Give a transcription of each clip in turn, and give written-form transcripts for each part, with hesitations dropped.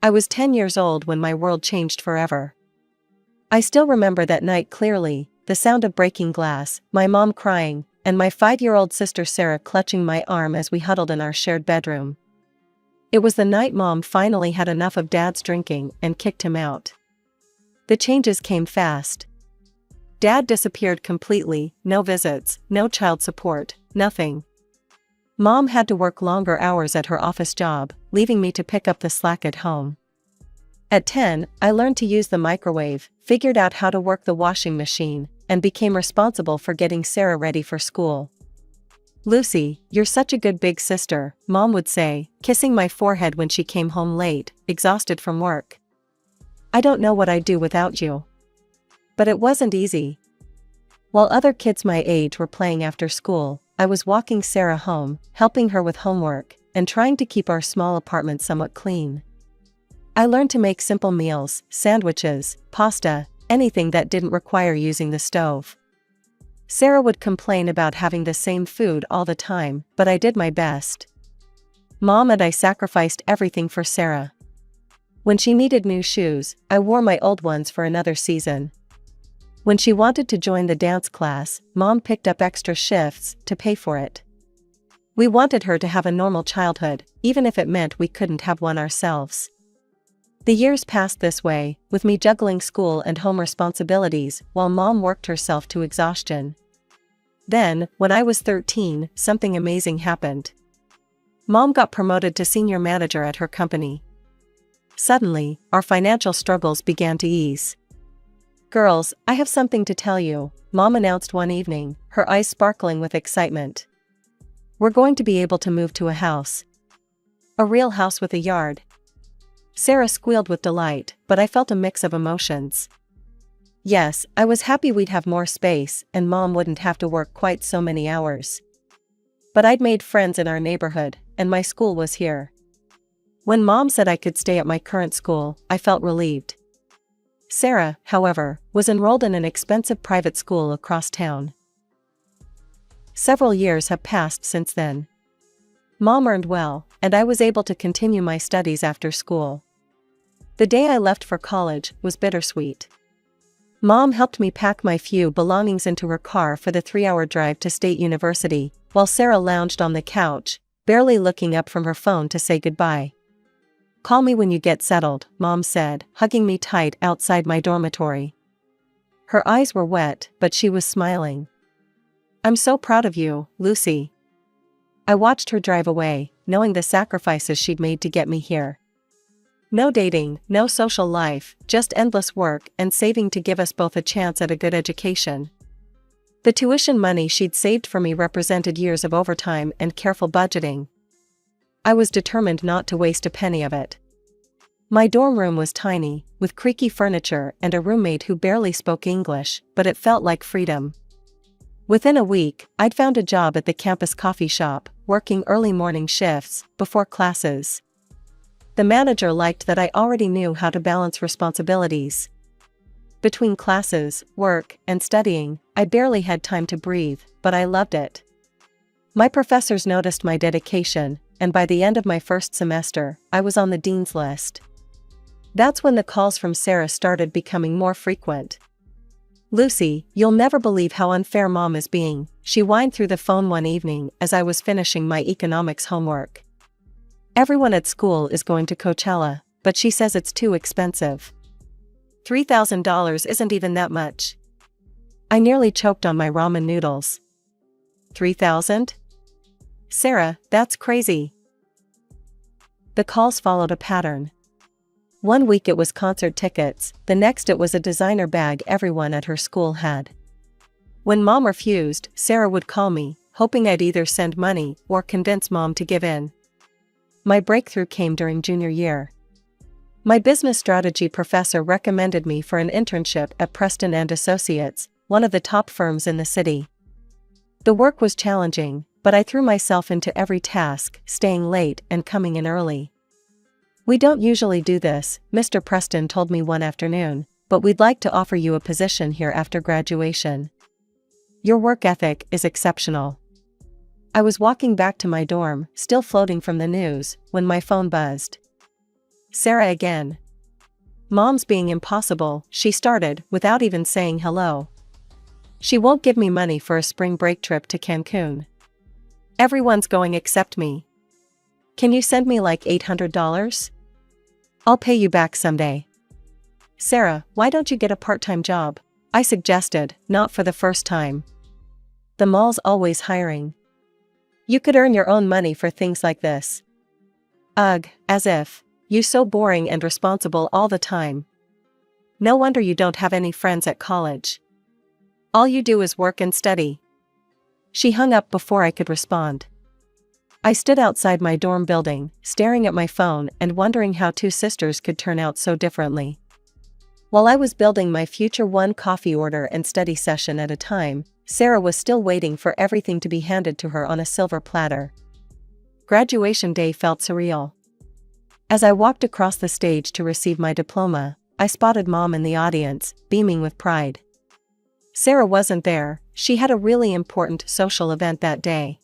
I was 10 years old when my world changed forever. I still remember that night clearly, the sound of breaking glass, my mom crying, and my 5-year-old sister Sarah clutching my arm as we huddled in our shared bedroom. It was the night Mom finally had enough of Dad's drinking and kicked him out. The changes came fast. Dad disappeared completely, no visits, no child support, nothing. Mom had to work longer hours at her office job, leaving me to pick up the slack at home. At 10, I learned to use the microwave, figured out how to work the washing machine, and became responsible for getting Sarah ready for school. "Lucy, you're such a good big sister," Mom would say, kissing my forehead when she came home late, exhausted from work. "I don't know what I'd do without you." But it wasn't easy. While other kids my age were playing after school, I was walking Sarah home, helping her with homework, and trying to keep our small apartment somewhat clean. I learned to make simple meals, sandwiches, pasta, anything that didn't require using the stove. Sarah would complain about having the same food all the time, but I did my best. Mom and I sacrificed everything for Sarah. When she needed new shoes, I wore my old ones for another season. When she wanted to join the dance class, Mom picked up extra shifts to pay for it. We wanted her to have a normal childhood, even if it meant we couldn't have one ourselves. The years passed this way, with me juggling school and home responsibilities while Mom worked herself to exhaustion. Then, when I was 13, something amazing happened. Mom got promoted to senior manager at her company. Suddenly, our financial struggles began to ease. "Girls, I have something to tell you," Mom announced one evening, her eyes sparkling with excitement. "We're going to be able to move to a house. A real house with a yard." Sarah squealed with delight, but I felt a mix of emotions. Yes, I was happy we'd have more space, and Mom wouldn't have to work quite so many hours. But I'd made friends in our neighborhood, and my school was here. When Mom said I could stay at my current school, I felt relieved. Sarah, however, was enrolled in an expensive private school across town. Several years have passed since then. Mom earned well, and I was able to continue my studies after school. The day I left for college was bittersweet. Mom helped me pack my few belongings into her car for the 3-hour drive to State University, while Sarah lounged on the couch, barely looking up from her phone to say goodbye. "Call me when you get settled," Mom said, hugging me tight outside my dormitory. Her eyes were wet, but she was smiling. "I'm so proud of you, Lucy." I watched her drive away, knowing the sacrifices she'd made to get me here. No dating, no social life, just endless work and saving to give us both a chance at a good education. The tuition money she'd saved for me represented years of overtime and careful budgeting. I was determined not to waste a penny of it. My dorm room was tiny, with creaky furniture and a roommate who barely spoke English, but it felt like freedom. Within a week, I'd found a job at the campus coffee shop, working early morning shifts, before classes. The manager liked that I already knew how to balance responsibilities. Between classes, work, and studying, I barely had time to breathe, but I loved it. My professors noticed my dedication, and by the end of my first semester, I was on the dean's list. That's when the calls from Sarah started becoming more frequent. "Lucy, you'll never believe how unfair Mom is being," she whined through the phone one evening as I was finishing my economics homework. "Everyone at school is going to Coachella, but she says it's too expensive. $3,000 isn't even that much." I nearly choked on my ramen noodles. $3,000? Sarah, that's crazy. The calls followed a pattern. One week it was concert tickets, the next it was a designer bag everyone at her school had. When Mom refused, Sarah would call me, hoping I'd either send money or convince Mom to give in. My breakthrough came during junior year. My business strategy professor recommended me for an internship at Preston & Associates, one of the top firms in the city. The work was challenging, but I threw myself into every task, staying late and coming in early. "We don't usually do this," Mr. Preston told me one afternoon, "but we'd like to offer you a position here after graduation. Your work ethic is exceptional." I was walking back to my dorm, still floating from the news, when my phone buzzed. Sarah again. Mom's being impossible, she started, without even saying hello. She won't give me money for a spring break trip to Cancun. Everyone's going except me. Can you send me like $800? I'll pay you back someday. Sarah, why don't you get a part-time job? I suggested, not for the first time. The mall's always hiring. You could earn your own money for things like this. Ugh, as if. You so boring and responsible all the time. No wonder you don't have any friends at college. All you do is work and study. She hung up before I could respond. I stood outside my dorm building, staring at my phone and wondering how two sisters could turn out so differently. While I was building my future one coffee order and study session at a time, Sarah was still waiting for everything to be handed to her on a silver platter. Graduation day felt surreal. As I walked across the stage to receive my diploma, I spotted Mom in the audience, beaming with pride. Sarah wasn't there, she had a really important social event that day.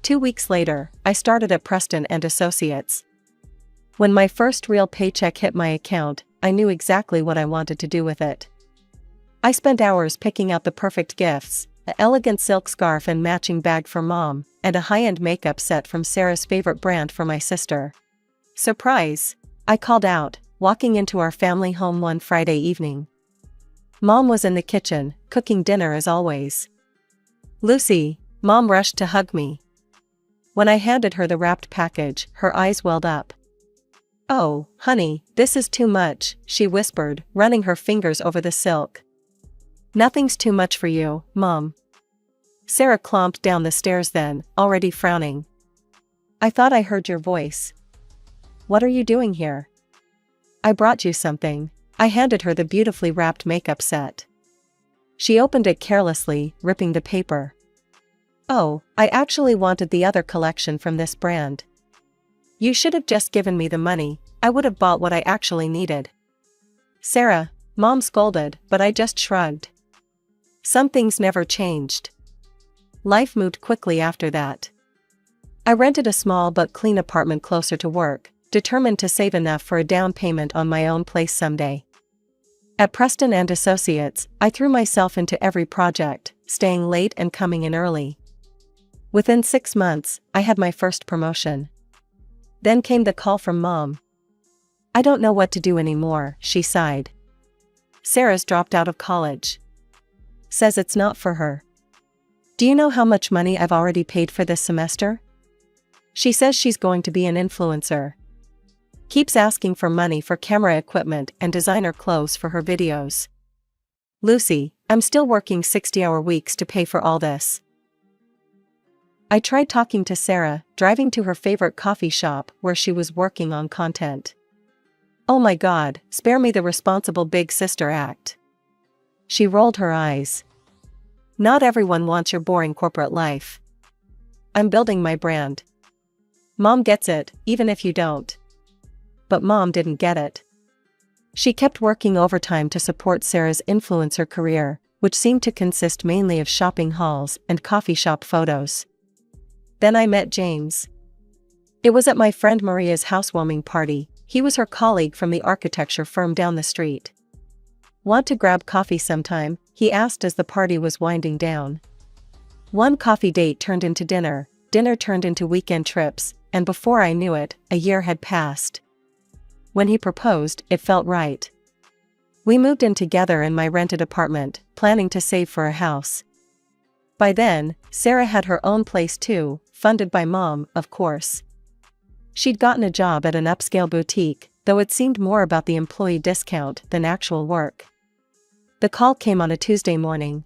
2 weeks later, I started at Preston and Associates. When my first real paycheck hit my account, I knew exactly what I wanted to do with it. I spent hours picking out the perfect gifts, an elegant silk scarf and matching bag for Mom, and a high-end makeup set from Sarah's favorite brand for my sister. Surprise! I called out, walking into our family home one Friday evening. Mom was in the kitchen, cooking dinner as always. Lucy, Mom rushed to hug me. When I handed her the wrapped package, her eyes welled up. Oh, honey, this is too much, she whispered, running her fingers over the silk. Nothing's too much for you, Mom. Sarah clomped down the stairs then, already frowning. I thought I heard your voice. What are you doing here? I brought you something. I handed her the beautifully wrapped makeup set. She opened it carelessly, ripping the paper. Oh, I actually wanted the other collection from this brand. You should have just given me the money, I would have bought what I actually needed. Sarah, Mom scolded, but I just shrugged. Some things never changed. Life moved quickly after that. I rented a small but clean apartment closer to work, determined to save enough for a down payment on my own place someday. At Preston and Associates, I threw myself into every project, staying late and coming in early. Within 6 months, I had my first promotion. Then came the call from Mom. I don't know what to do anymore, she sighed. Sarah's dropped out of college. Says it's not for her. Do you know how much money I've already paid for this semester? She says she's going to be an influencer. Keeps asking for money for camera equipment and designer clothes for her videos. Lucy, I'm still working 60-hour weeks to pay for all this. I tried talking to Sarah, driving to her favorite coffee shop where she was working on content. Oh my God, spare me the responsible big sister act. She rolled her eyes. Not everyone wants your boring corporate life. I'm building my brand. Mom gets it, even if you don't. But Mom didn't get it. She kept working overtime to support Sarah's influencer career, which seemed to consist mainly of shopping hauls and coffee shop photos. Then I met James. It was at my friend Maria's housewarming party. He was her colleague from the architecture firm down the street. Want to grab coffee sometime? He asked as the party was winding down. One coffee date turned into dinner, dinner turned into weekend trips, and before I knew it, a year had passed. When he proposed, it felt right. We moved in together in my rented apartment, planning to save for a house. By then, Sarah had her own place too, funded by Mom, of course. She'd gotten a job at an upscale boutique, though it seemed more about the employee discount than actual work. The call came on a Tuesday morning.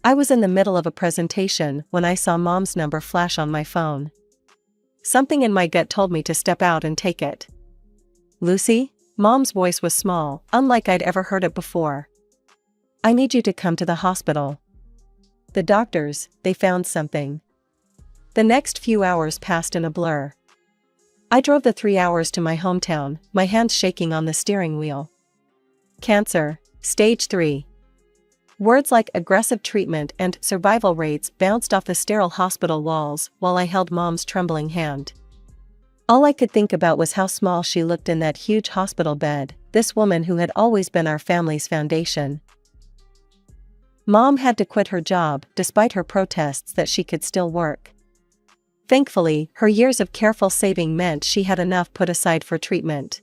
I was in the middle of a presentation when I saw Mom's number flash on my phone. Something in my gut told me to step out and take it. Lucy? Mom's voice was small, unlike I'd ever heard it before. I need you to come to the hospital. The doctors, they found something. The next few hours passed in a blur. I drove the 3 hours to my hometown, my hands shaking on the steering wheel. Cancer, stage 3. Words like aggressive treatment and survival rates bounced off the sterile hospital walls while I held Mom's trembling hand. All I could think about was how small she looked in that huge hospital bed, this woman who had always been our family's foundation. Mom had to quit her job despite her protests that she could still work. Thankfully, her years of careful saving meant she had enough put aside for treatment.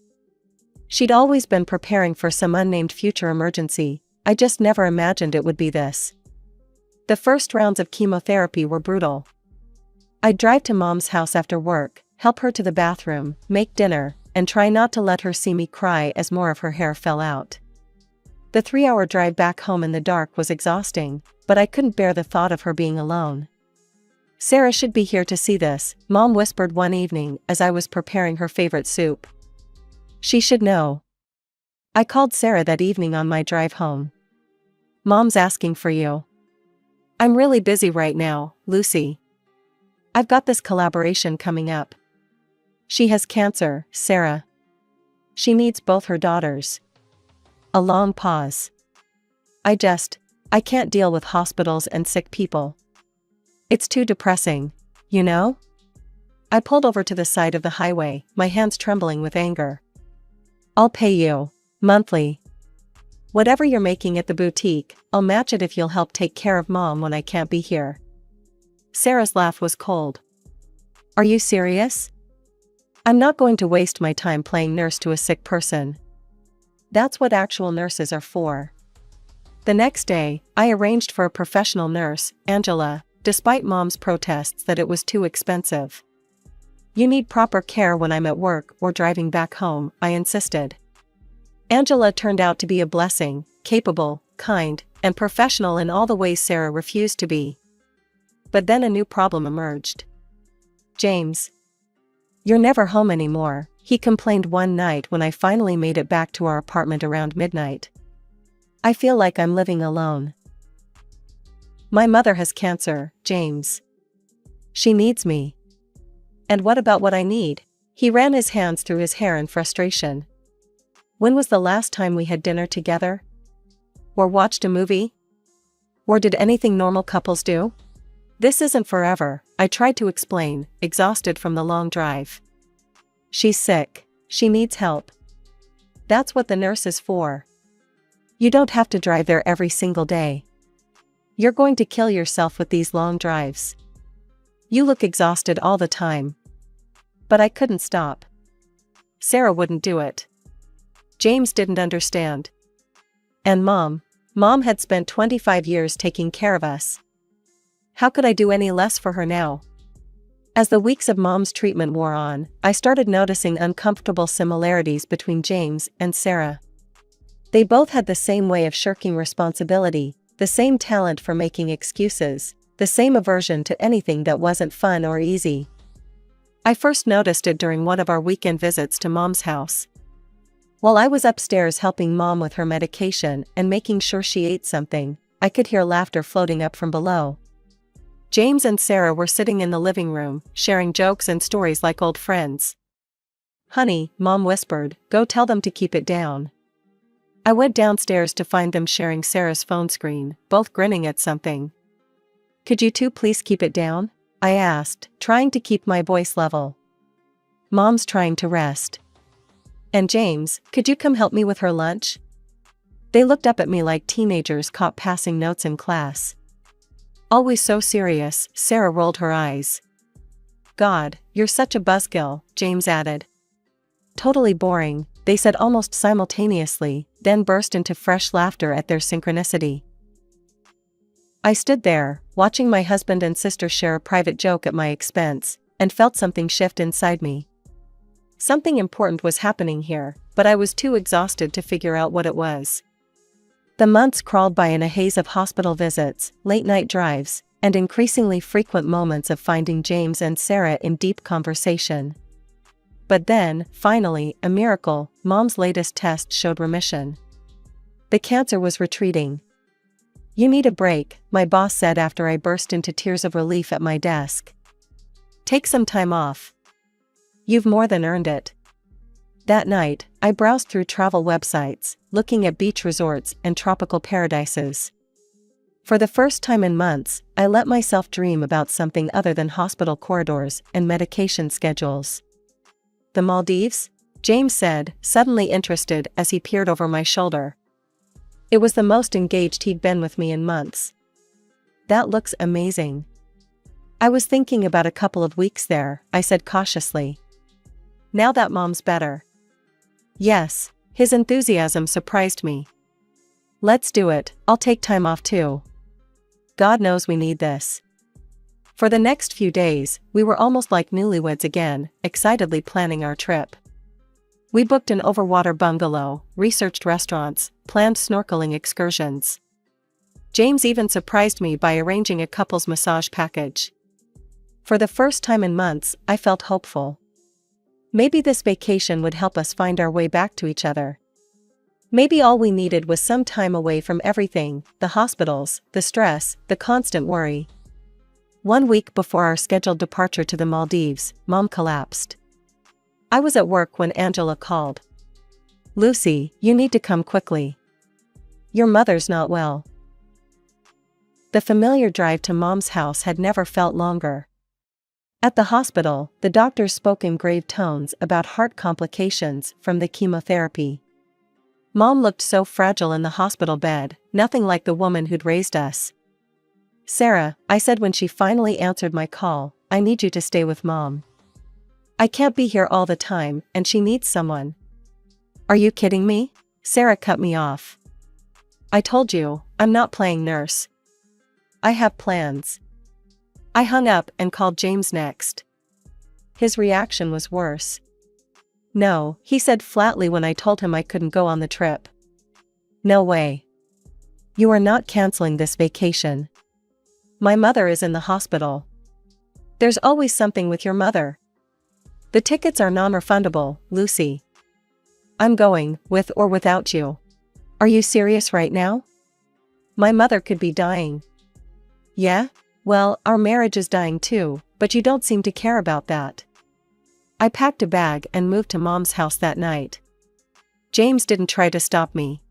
She'd always been preparing for some unnamed future emergency. I just never imagined it would be this. The first rounds of chemotherapy were brutal. I'd drive to Mom's house after work, help her to the bathroom, make dinner, and try not to let her see me cry as more of her hair fell out. The 3-hour drive back home in the dark was exhausting, but I couldn't bear the thought of her being alone. Sarah should be here to see this, Mom whispered one evening as I was preparing her favorite soup. She should know. I called Sarah that evening on my drive home. Mom's asking for you. I'm really busy right now, Lucy. I've got this collaboration coming up. She has cancer, Sarah. She needs both her daughters. A long pause. I can't deal with hospitals and sick people. It's too depressing, you know? I pulled over to the side of the highway, my hands trembling with anger. I'll pay you, monthly. Whatever you're making at the boutique, I'll match it if you'll help take care of Mom when I can't be here. Sarah's laugh was cold. Are you serious? I'm not going to waste my time playing nurse to a sick person. That's what actual nurses are for. The next day, I arranged for a professional nurse, Angela, despite Mom's protests that it was too expensive. You need proper care when I'm at work or driving back home, I insisted. Angela turned out to be a blessing, capable, kind, and professional in all the ways Sarah refused to be. But then a new problem emerged. James. You're never home anymore, he complained one night when I finally made it back to our apartment around midnight. I feel like I'm living alone. My mother has cancer, James. She needs me. And what about what I need? He ran his hands through his hair in frustration. When was the last time we had dinner together? Or watched a movie? Or did anything normal couples do? This isn't forever, I tried to explain, exhausted from the long drive. She's sick. She needs help. That's what the nurse is for. You don't have to drive there every single day. You're going to kill yourself with these long drives. You look exhausted all the time. But I couldn't stop. Sarah wouldn't do it. James didn't understand. And Mom had spent 25 years taking care of us. How could I do any less for her now? As the weeks of Mom's treatment wore on, I started noticing uncomfortable similarities between James and Sarah. They both had the same way of shirking responsibility, the same talent for making excuses, the same aversion to anything that wasn't fun or easy. I first noticed it during one of our weekend visits to Mom's house. While I was upstairs helping Mom with her medication and making sure she ate something, I could hear laughter floating up from below. James and Sarah were sitting in the living room, sharing jokes and stories like old friends. Honey, Mom whispered, go tell them to keep it down. I went downstairs to find them sharing Sarah's phone screen, both grinning at something. Could you two please keep it down? I asked, trying to keep my voice level. Mom's trying to rest. And James, could you come help me with her lunch? They looked up at me like teenagers caught passing notes in class. Always so serious, Sarah rolled her eyes. God, you're such a buzzkill, James added. Totally boring, they said almost simultaneously, then burst into fresh laughter at their synchronicity. I stood there, watching my husband and sister share a private joke at my expense, and felt something shift inside me. Something important was happening here, but I was too exhausted to figure out what it was. The months crawled by in a haze of hospital visits, late-night drives, and increasingly frequent moments of finding James and Sarah in deep conversation. But then, finally, a miracle, Mom's latest test showed remission. The cancer was retreating. You need a break, my boss said after I burst into tears of relief at my desk. Take some time off. You've more than earned it. That night, I browsed through travel websites, looking at beach resorts and tropical paradises. For the first time in months, I let myself dream about something other than hospital corridors and medication schedules. The Maldives? James said, suddenly interested as he peered over my shoulder. It was the most engaged he'd been with me in months. That looks amazing. I was thinking about a couple of weeks there, I said cautiously. Now that Mom's better. Yes, his enthusiasm surprised me. Let's do it, I'll take time off too. God knows we need this. For the next few days, we were almost like newlyweds again, excitedly planning our trip. We booked an overwater bungalow, researched restaurants, planned snorkeling excursions. James even surprised me by arranging a couple's massage package. For the first time in months, I felt hopeful. Maybe this vacation would help us find our way back to each other. Maybe all we needed was some time away from everything, the hospitals, the stress, the constant worry. 1 week before our scheduled departure to the Maldives, Mom collapsed. I was at work when Angela called. Lucy, you need to come quickly. Your mother's not well. The familiar drive to Mom's house had never felt longer. At the hospital, the doctors spoke in grave tones about heart complications from the chemotherapy. Mom looked so fragile in the hospital bed, nothing like the woman who'd raised us. Sarah, I said when she finally answered my call, I need you to stay with Mom. I can't be here all the time, and she needs someone. Are you kidding me? Sarah cut me off. I told you, I'm not playing nurse. I have plans. I hung up and called James next. His reaction was worse. No, he said flatly when I told him I couldn't go on the trip. No way. You are not canceling this vacation. My mother is in the hospital. There's always something with your mother. The tickets are non-refundable, Lucy. I'm going, with or without you. Are you serious right now? My mother could be dying. Yeah? Well, our marriage is dying too, but you don't seem to care about that. I packed a bag and moved to Mom's house that night. James didn't try to stop me.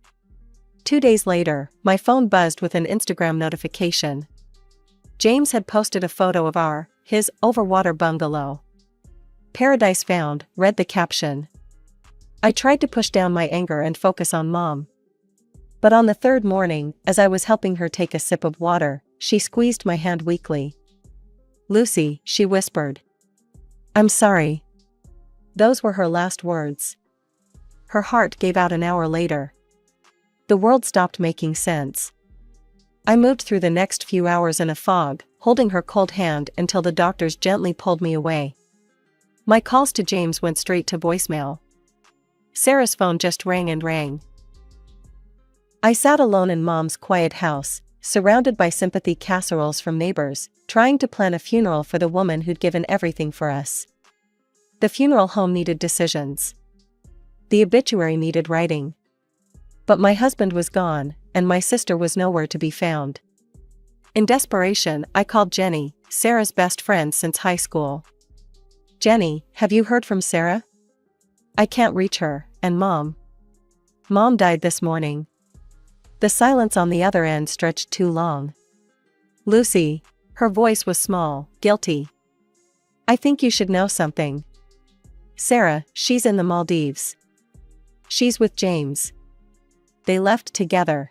2 days later, my phone buzzed with an Instagram notification. James had posted a photo of his overwater bungalow. Paradise found, read the caption. I tried to push down my anger and focus on Mom. But on the third morning, as I was helping her take a sip of water, she squeezed my hand weakly. Lucy, she whispered. I'm sorry. Those were her last words. Her heart gave out an hour later. The world stopped making sense. I moved through the next few hours in a fog, holding her cold hand until the doctors gently pulled me away. My calls to James went straight to voicemail. Sarah's phone just rang and rang. I sat alone in Mom's quiet house, surrounded by sympathy casseroles from neighbors, trying to plan a funeral for the woman who'd given everything for us. The funeral home needed decisions. The obituary needed writing. But my husband was gone, and my sister was nowhere to be found. In desperation, I called Jenny, Sarah's best friend since high school. Jenny, have you heard from Sarah? I can't reach her, and Mom. Mom died this morning. The silence on the other end stretched too long. Lucy, her voice was small, guilty. I think you should know something. Sarah, she's in the Maldives. She's with James. They left together.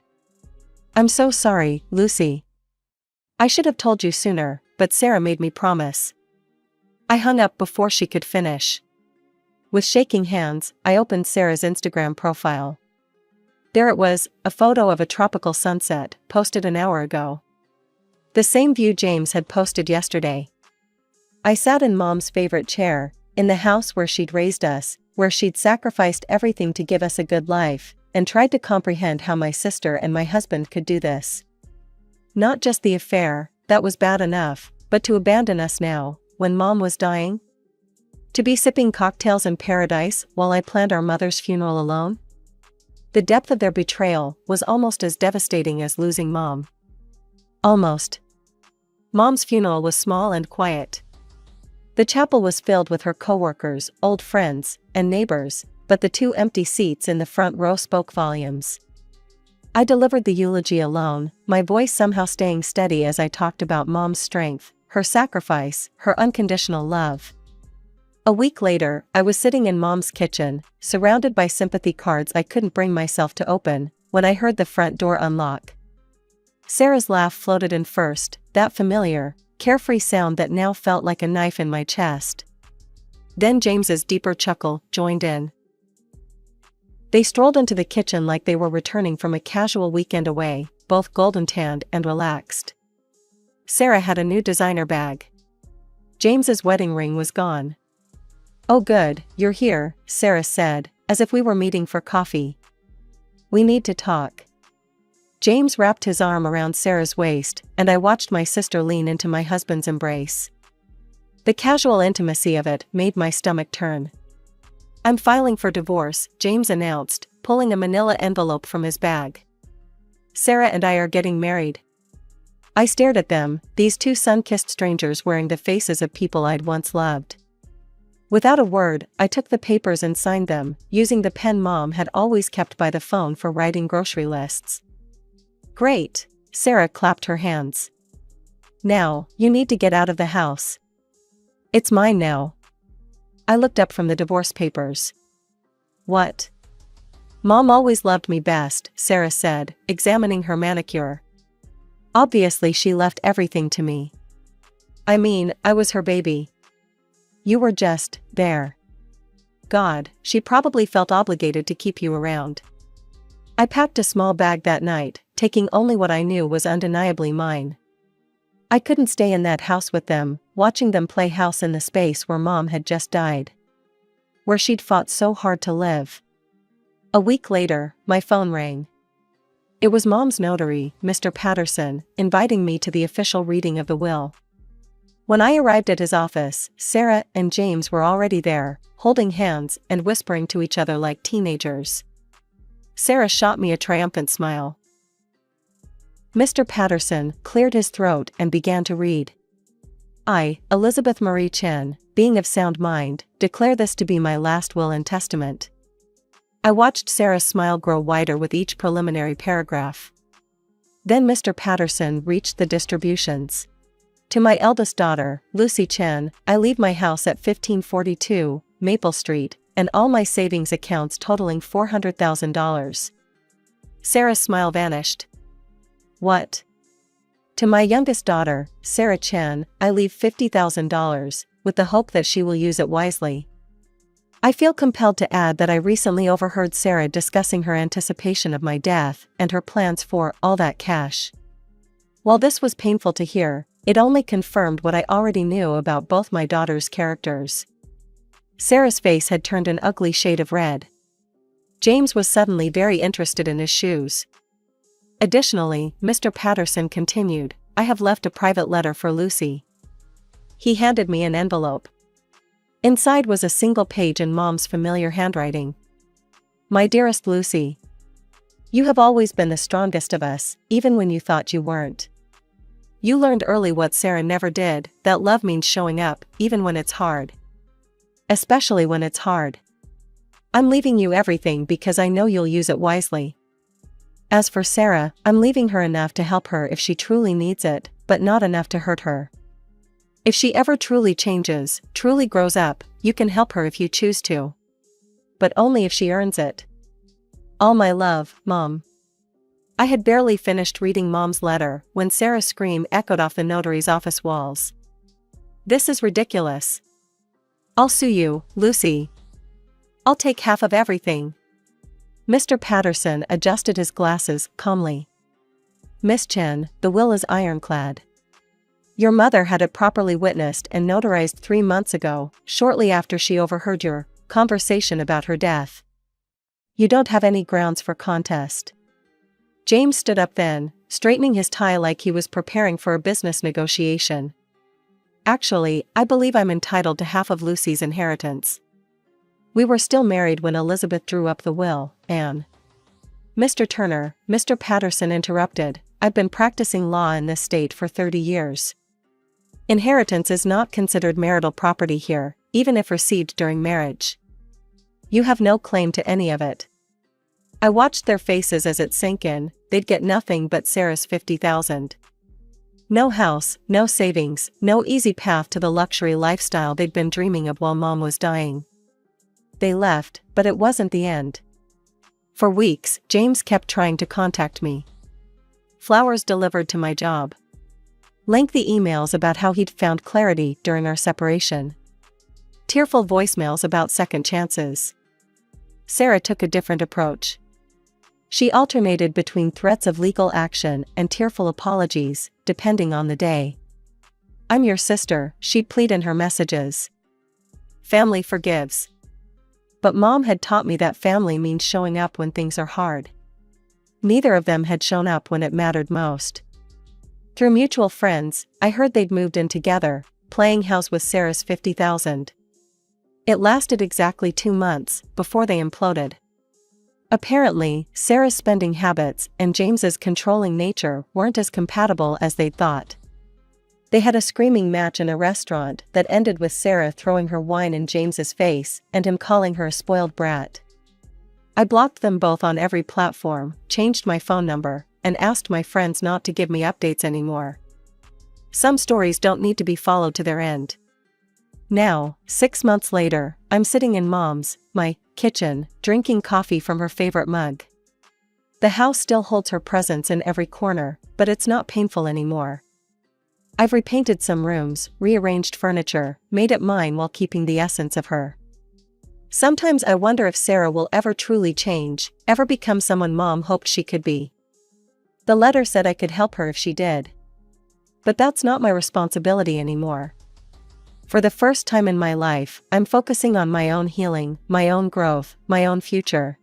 I'm so sorry, Lucy. I should have told you sooner, but Sarah made me promise. I hung up before she could finish. With shaking hands, I opened Sarah's Instagram profile. There it was, a photo of a tropical sunset, posted an hour ago. The same view James had posted yesterday. I sat in Mom's favorite chair, in the house where she'd raised us, where she'd sacrificed everything to give us a good life, and tried to comprehend how my sister and my husband could do this. Not just the affair, that was bad enough, but to abandon us now, when Mom was dying? To be sipping cocktails in paradise while I planned our mother's funeral alone? The depth of their betrayal was almost as devastating as losing Mom. Almost. Mom's funeral was small and quiet. The chapel was filled with her coworkers, old friends, and neighbors, but the 2 empty seats in the front row spoke volumes. I delivered the eulogy alone, my voice somehow staying steady as I talked about Mom's strength, her sacrifice, her unconditional love. A week later, I was sitting in Mom's kitchen, surrounded by sympathy cards I couldn't bring myself to open, when I heard the front door unlock. Sarah's laugh floated in first, that familiar, carefree sound that now felt like a knife in my chest. Then James's deeper chuckle joined in. They strolled into the kitchen like they were returning from a casual weekend away, both golden-tanned and relaxed. Sarah had a new designer bag. James's wedding ring was gone. "Oh good, you're here," Sarah said, as if we were meeting for coffee. "We need to talk." James wrapped his arm around Sarah's waist, and I watched my sister lean into my husband's embrace. The casual intimacy of it made my stomach turn. "I'm filing for divorce," James announced, pulling a manila envelope from his bag. "Sarah and I are getting married." I stared at them, these two sun-kissed strangers wearing the faces of people I'd once loved. Without a word, I took the papers and signed them, using the pen Mom had always kept by the phone for writing grocery lists. "Great," Sarah clapped her hands. "Now, you need to get out of the house. It's mine now." I looked up from the divorce papers. "What?" "Mom always loved me best," Sarah said, examining her manicure. "Obviously she left everything to me. I mean, I was her baby. You were just there. God, she probably felt obligated to keep you around." I packed a small bag that night, taking only what I knew was undeniably mine. I couldn't stay in that house with them, watching them play house in the space where Mom had just died. Where she'd fought so hard to live. A week later, my phone rang. It was Mom's notary, Mr. Patterson, inviting me to the official reading of the will. When I arrived at his office, Sarah and James were already there, holding hands and whispering to each other like teenagers. Sarah shot me a triumphant smile. Mr. Patterson cleared his throat and began to read. "I, Elizabeth Marie Chen, being of sound mind, declare this to be my last will and testament." I watched Sarah's smile grow wider with each preliminary paragraph. Then Mr. Patterson reached the distributions. "To my eldest daughter, Lucy Chen, I leave my house at 1542 Maple Street, and all my savings accounts totaling $400,000. Sarah's smile vanished. "What?" "To my youngest daughter, Sarah Chen, I leave $50,000, with the hope that she will use it wisely." I feel compelled to add that I recently overheard Sarah discussing her anticipation of my death and her plans for all that cash. While this was painful to hear, it only confirmed what I already knew about both my daughters' characters. Sarah's face had turned an ugly shade of red. James was suddenly very interested in his shoes. Additionally, Mr. Patterson continued, "I have left a private letter for Lucy." He handed me an envelope. Inside was a single page in Mom's familiar handwriting. "My dearest Lucy, you have always been the strongest of us, even when you thought you weren't. You learned early what Sarah never did, that love means showing up, even when it's hard. Especially when it's hard. I'm leaving you everything because I know you'll use it wisely. As for Sarah, I'm leaving her enough to help her if she truly needs it, but not enough to hurt her. If she ever truly changes, truly grows up, you can help her if you choose to. But only if she earns it. All my love, Mom." I had barely finished reading Mom's letter when Sarah's scream echoed off the notary's office walls. "This is ridiculous. I'll sue you, Lucy. I'll take half of everything." Mr. Patterson adjusted his glasses calmly. "Miss Chen, the will is ironclad. Your mother had it properly witnessed and notarized 3 months ago, shortly after she overheard your conversation about her death. You don't have any grounds for contest." James stood up then, straightening his tie like he was preparing for a business negotiation. "Actually, I believe I'm entitled to half of Lucy's inheritance. We were still married when Elizabeth drew up the will, Anne." "Mr. Turner," Mr. Patterson interrupted, "I've been practicing law in this state for 30 years. Inheritance is not considered marital property here, even if received during marriage. You have no claim to any of it." I watched their faces as it sank in, they'd get nothing but Sarah's $50,000. No house, no savings, no easy path to the luxury lifestyle they'd been dreaming of while mom was dying. They left, but it wasn't the end. For weeks, James kept trying to contact me. Flowers delivered to my job. Lengthy emails about how he'd found clarity during our separation. Tearful voicemails about second chances. Sarah took a different approach. She alternated between threats of legal action and tearful apologies, depending on the day. "I'm your sister," she'd plead in her messages. "Family forgives." But mom had taught me that family means showing up when things are hard. Neither of them had shown up when it mattered most. Through mutual friends, I heard they'd moved in together, playing house with Sarah's $50,000. It lasted exactly 2 months before they imploded. Apparently, Sarah's spending habits and James's controlling nature weren't as compatible as they'd thought. They had a screaming match in a restaurant that ended with Sarah throwing her wine in James's face and him calling her a spoiled brat. I blocked them both on every platform, changed my phone number, and asked my friends not to give me updates anymore. Some stories don't need to be followed to their end. Now, 6 months later, I'm sitting in my kitchen, drinking coffee from her favorite mug. The house still holds her presence in every corner, but it's not painful anymore. I've repainted some rooms, rearranged furniture, made it mine while keeping the essence of her. Sometimes I wonder if Sarah will ever truly change, ever become someone mom hoped she could be. The letter said I could help her if she did. But that's not my responsibility anymore. For the first time in my life, I'm focusing on my own healing, my own growth, my own future.